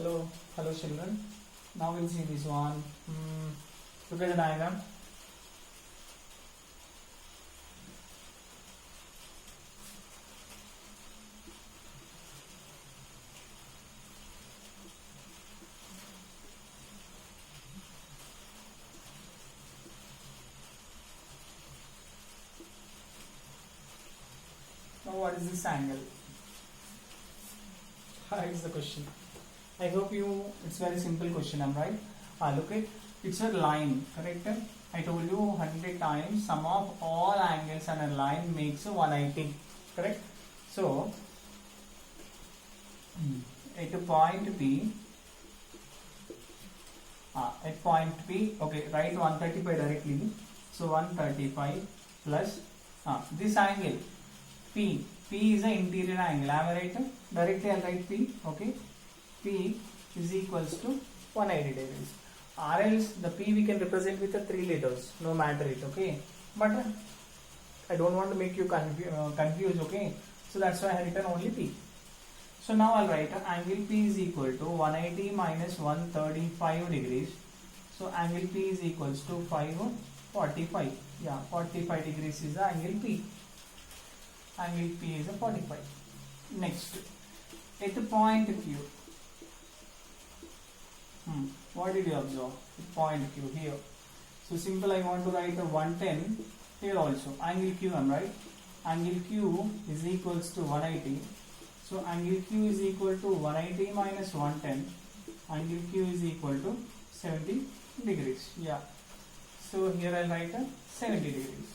Hello children. Now we'll see this one. Look at the diagram. Now what is this angle? Is the question. I hope it's very simple question, am right? Look at, it's a line, correct? I told you 100 times sum of all angles on a line makes a 180, correct? So, at point P, okay, write 135 directly. So 135 plus this angle P. P is an interior angle, am I right? Directly I'll write P, okay? P is equals to 180 degrees. Or else the P we can represent with the 3 letters, no matter it, okay? But I don't want to make you confused, okay? So that's why I written only P. So now I'll write angle P is equal to 180 minus 135 degrees. So angle P is equals to 545. Yeah, 45 degrees is the angle P. Angle P is a 45. Next, at the point Q. What did you observe? Point Q here. So simple, I want to write a 110 here also. Angle Q, am right? Angle Q is equals to 180. So angle Q is equal to 180 minus 110. Angle Q is equal to 70 degrees. Yeah. So here I'll write a 70 degrees.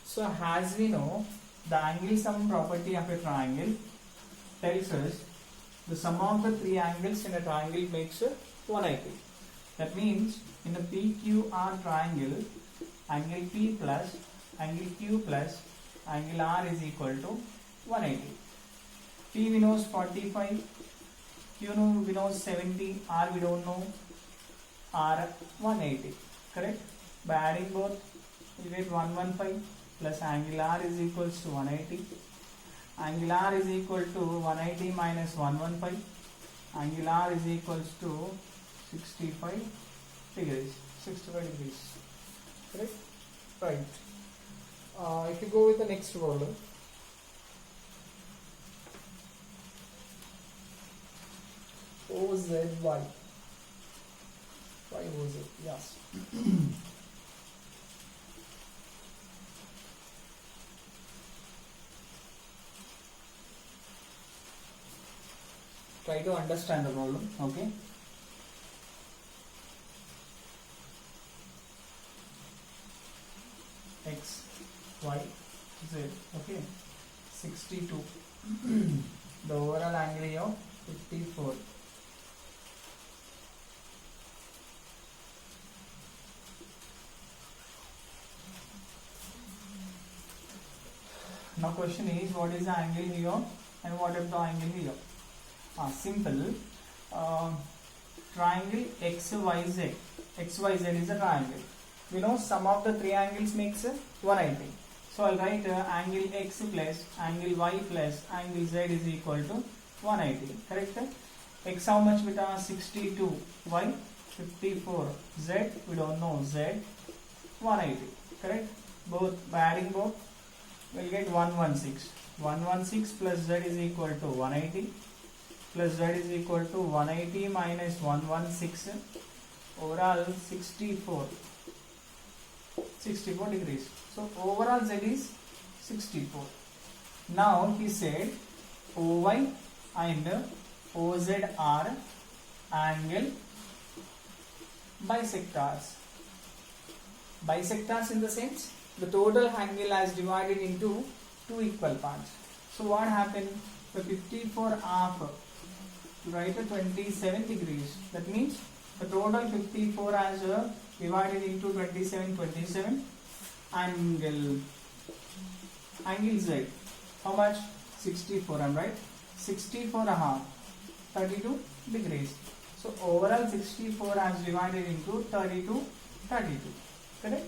So as we know, the angle sum property of a triangle tells us the sum of the 3 angles in a triangle makes a 180. That means in a PQR triangle, angle P plus angle Q plus angle R is equal to 180. P we know 45, Q we know 70, R we don't know, R 180. Correct? By adding both, we get 115 plus angle R is equals to 180. Angle R is equal to 180 minus 115. Angle R is equals to 65 degrees. 65 degrees. Correct? Right. If you go with the next problem. OZY. Why OZ? Yes. Try to understand the problem, okay? X, Y, Z, okay? 62. The overall angle here 54. Now question is, what is the angle here and what is the angle here? Simple. Triangle XYZ. XYZ is a triangle. We know sum of the 3 angles makes 180. So I'll write angle X plus angle Y plus angle Z is equal to 180. Correct? X how much beta? 62. Y 54. Z we don't know. Z 180. Correct? Both by adding both we'll get 116. 116 plus Z is equal to 180. Plus Z is equal to 180 minus 116, overall 64 degrees. So overall Z is 64. Now he said OY and OZ are angle bisectors. Bisectors in the sense the total angle is divided into 2 equal parts. So what happened? The 54 half write a 27 degrees. That means the total 54 as divided into 27 angle Z. How much? 64, I'm right? 64 half 32 degrees. So overall 64 as divided into 32. Correct?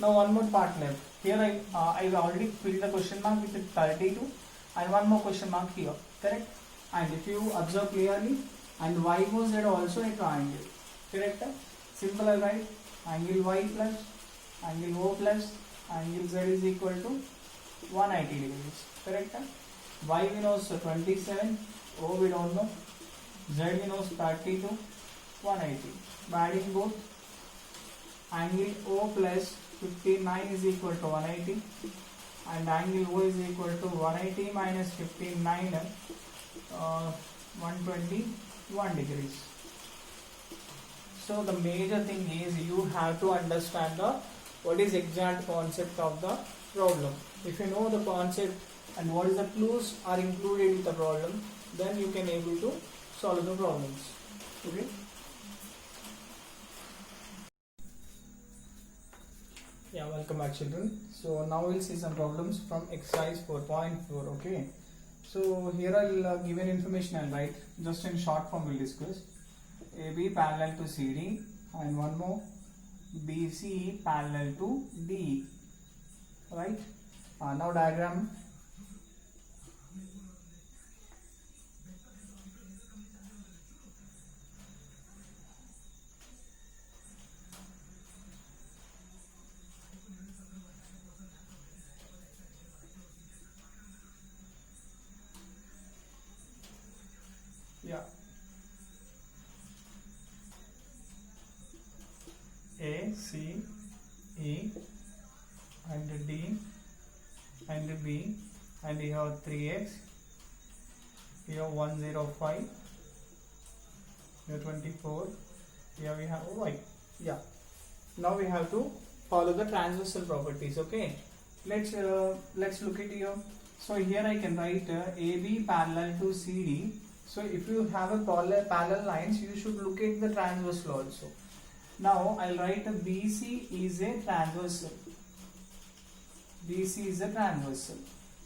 Now one more part left. Here I already filled the question mark with 32 and one more question mark here. Correct? And if you observe clearly, and y was z also a triangle. Correct? Simple, I'll write angle y plus angle O plus angle z is equal to 180 degrees. Correct? Y we know 27, O we don't know, z we know 32, 180. By adding both, angle O plus 59 is equal to 180 and angle O is equal to 180 minus 59, 121 degrees. So the major thing is you have to understand the what is exact concept of the problem. If you know the concept and what is the clues are included in the problem, then you can able to solve the problems. Okay. Yeah, welcome back children. So now we'll see some problems from exercise 4.4. Okay. So here I'll give an information I'll write just in short form we'll discuss. AB parallel to CD and one more BC parallel to DE. Right. Now diagram. Yeah. A, C, E and D and B and you have 3x, you have 105, you have 24, here we have y. Yeah. Now we have to follow the transversal properties. Okay. Let's look at here. So here I can write AB parallel to CD. So if you have a parallel lines, you should look at the transversal also. Now I'll write a BC is a transversal. BC is a transversal.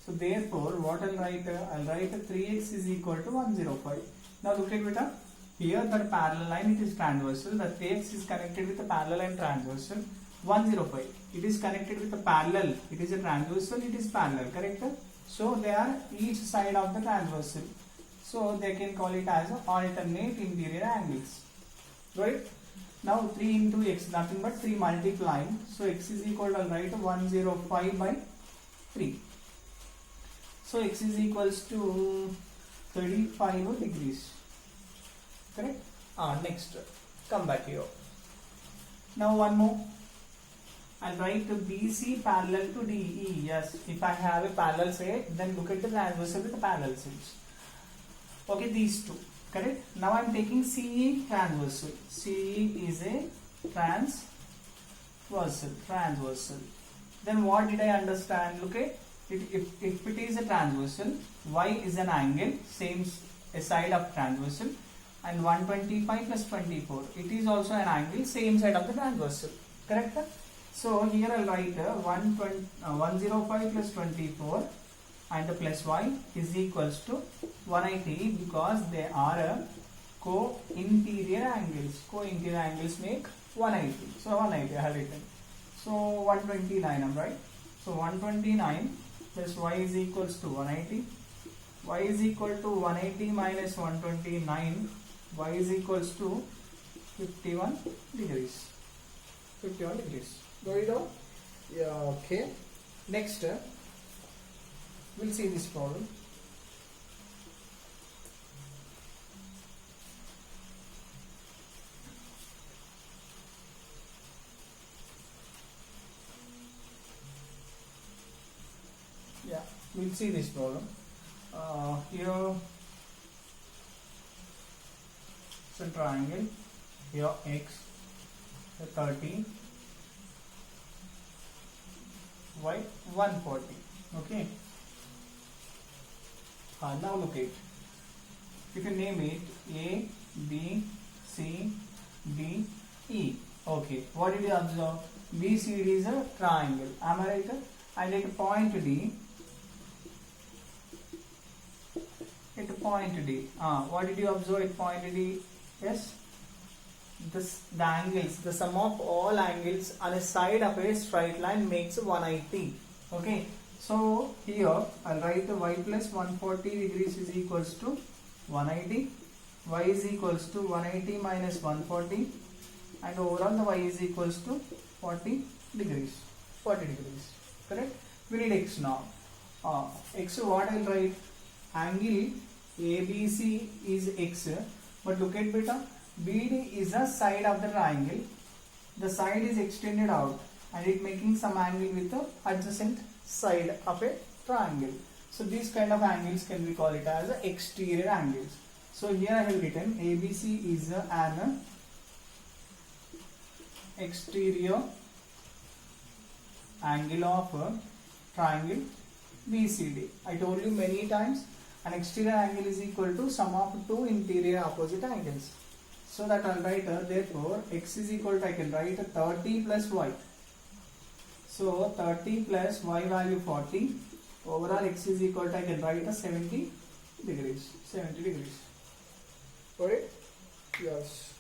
So therefore, what I'll write a 3x is equal to 105. Now look at beta. Here the parallel line it is transversal. The 3x is connected with the parallel and transversal. 105. It is connected with the parallel. It is a transversal. It is parallel. Correct? So they are each side of the transversal. So they can call it as alternate interior angles. Right? Now 3 into x, nothing but 3 multiplying. So x is equal to, I'll write 105 by 3. So x is equals to 35 degrees. Correct? Next, come back here. Now one more. I'll write BC parallel to DE. Yes, if I have a parallel side, then look at the transversal with the parallel sides. Okay, these two. Correct? Now I am taking CE transversal. CE is a transversal. Then what did I understand? Look at it, if it is a transversal, Y is an angle, same a side of transversal, and 125 plus 24. It is also an angle, same side of the transversal. Correct? So here I'll write 105 plus 24 and the plus y is equals to 180 because they are co-interior angles. Co-interior angles make 180. So 180 I have written. So 129 I'm right. So 129 plus y is equals to 180. Y is equal to 180 minus 129. Y is equals to 51 degrees. 51 degrees. Got it all? Yeah, okay. Next, we'll see this problem. Yeah, we'll see this problem. Here it's a triangle. Here x 30, y 140. Okay. Now look at, if you name it A, B, C, D, E. Okay, what did you observe? BCD is a triangle. Am I right? And at point D, what did you observe at point D? Yes, the angles, the sum of all angles on a side of a straight line makes 180. Okay. So here I'll write the y plus 140 degrees is equals to 180 y is equals to 180 minus 140, and overall the y is equals to 40 degrees. Correct? We need x now. X, what I'll write? Angle ABC is x, but look at beta, BD is a side of the triangle. The side is extended out and it making some angle with the adjacent side of a triangle. So these kind of angles can we call it as exterior angles. So here I have written ABC is an exterior angle of triangle BCD. I told you many times an exterior angle is equal to sum of two interior opposite angles. So that I'll write therefore x is equal to, I can write 30 plus y. So 30 plus y value 40. Overall x is equal to, I can write 70 degrees. 70 degrees. Got it? Yes.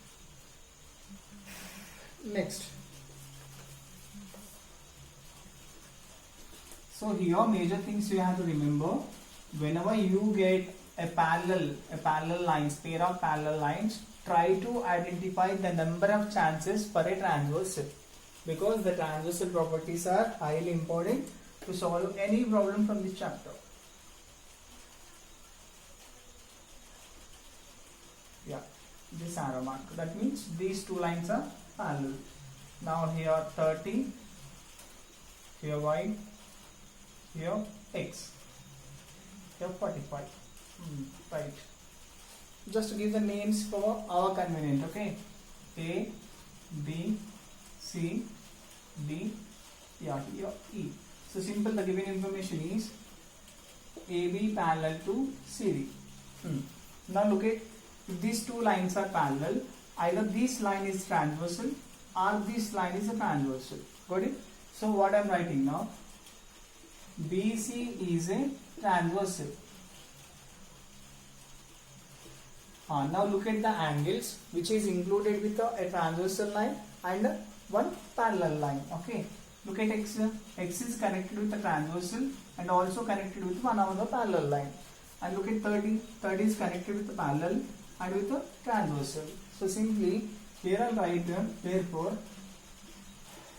Next. So here major things you have to remember. Whenever you get a parallel lines, pair of parallel lines, try to identify the number of chances for a transversal, because the transversal properties are highly important to solve any problem from this chapter. Yeah, this arrow mark, that means these two lines are parallel. Now here 30, here y, here x, here 45. Right. Just to give the names for our convenience, okay? A, B, C, D, yeah, here E. So simple, the given information is AB parallel to CD. Now look at, if these two lines are parallel, either this line is transversal or this line is a transversal. Got it? So what I am writing now? BC is a transversal. Now look at the angles which is included with a transversal line and one parallel line. Okay. Look at x. X is connected with the transversal and also connected with one of the parallel line. And look at 30. 30 is connected with the parallel and with the transversal. So simply here I'll write therefore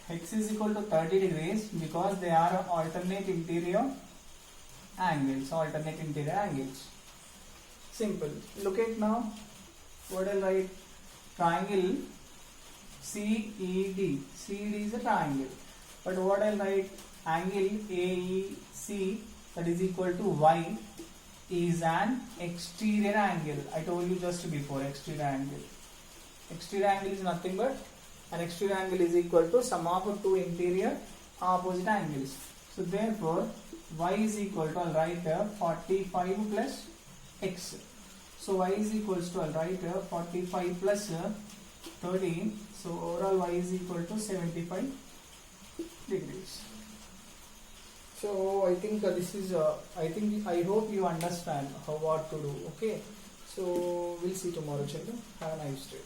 x is equal to 30 degrees because they are alternate interior angles. Simple. Look at now what I'll write. Triangle CED. CED is a triangle. But what I'll write? Angle AEC, that is equal to y, is an exterior angle. I told you just before, exterior angle. Exterior angle is nothing but an exterior angle is equal to sum of two interior opposite angles. So therefore y is equal to, I'll write 45 plus x. So y is equals to, I'll write 45 plus 30. So overall y is equal to 75 degrees. So I think this is I hope you understand what to do. Okay, so we'll see tomorrow, children. Have a nice day.